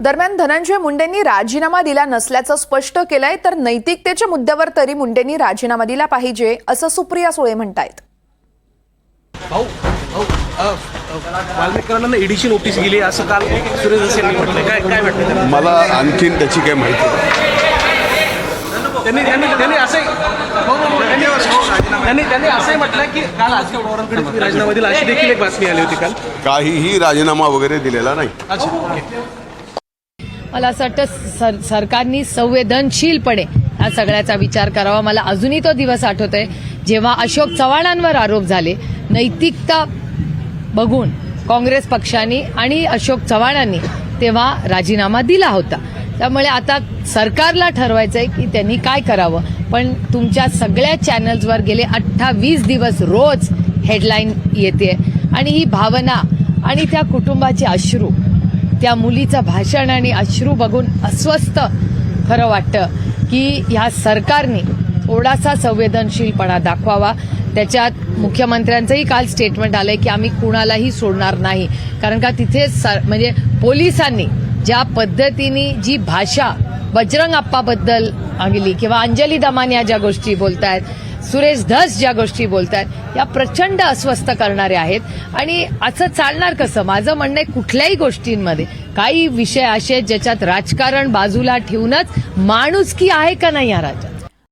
दरम्यान धनंजय मुंडेंनी राजीनामा दिला नसल्याचं स्पष्ट केलंय, तर नैतिकतेच्या मुद्द्यावर तरी मुंडेंनी राजीनामा दिला पाहिजे असं सुप्रिया सुळे म्हणतायत. वाल्मिकांना ईडीची नोटीस गेली असं काल सुरेश धस यांनी म्हटलं. काय वाटतं मला आणखीन त्याची काही माहिती नाही. त्यांनी असंही म्हटलं की काल अजित पवारांकडे तुम्ही राजीनामा दिला अशी देखील एक बातमी आली होती काल. काहीही राजीनामा वगैरे दिलेला नाही. मला असं वाटतं सरकारने संवेदनशीलपणे या सगळ्याचा विचार करावा. मला अजूनही तो दिवस आठवतोय जेव्हा अशोक चव्हाणांवर आरोप झाले. नैतिकता बघून काँग्रेस पक्षाने आणि अशोक चव्हाणांनी तेव्हा राजीनामा दिला होता. त्यामुळे आता सरकारला ठरवायचंय की त्यांनी काय करावं. पण तुमच्या सगळ्या चॅनल्सवर गेले 28 दिवस रोज हेडलाईन येते आणि ही भावना आणि त्या कुटुंबाचे अश्रू, त्या मुलीचं भाषण आणि अश्रू बघून अस्वस्थ खरं वाटतं की ह्या सरकारने थोडासा संवेदनशीलपणा दाखवावा. त्याच्यात मुख्यमंत्र्यांचंही काल स्टेटमेंट आलंय की आम्ही कुणालाही सोडणार नाही. कारण का तिथे म्हणजे पोलिसांनी ज्या पद्धतीने जी भाषा बजरंग अप्पाबद्दल आणली किंवा अंजली दमानिया ज्या गोष्टी बोलतायत, सुरेश धस ज्या गोष्टी बोलतायत, या प्रचंड अस्वस्थ करणाऱ्या आहेत. आणि असं चालणार कसं? माझं म्हणणं आहे कुठल्याही गोष्टींमध्ये काही विषय असे ज्याच्यात राजकारण बाजूला ठेवूनच माणुसकी आहे का नाही या राज्यात.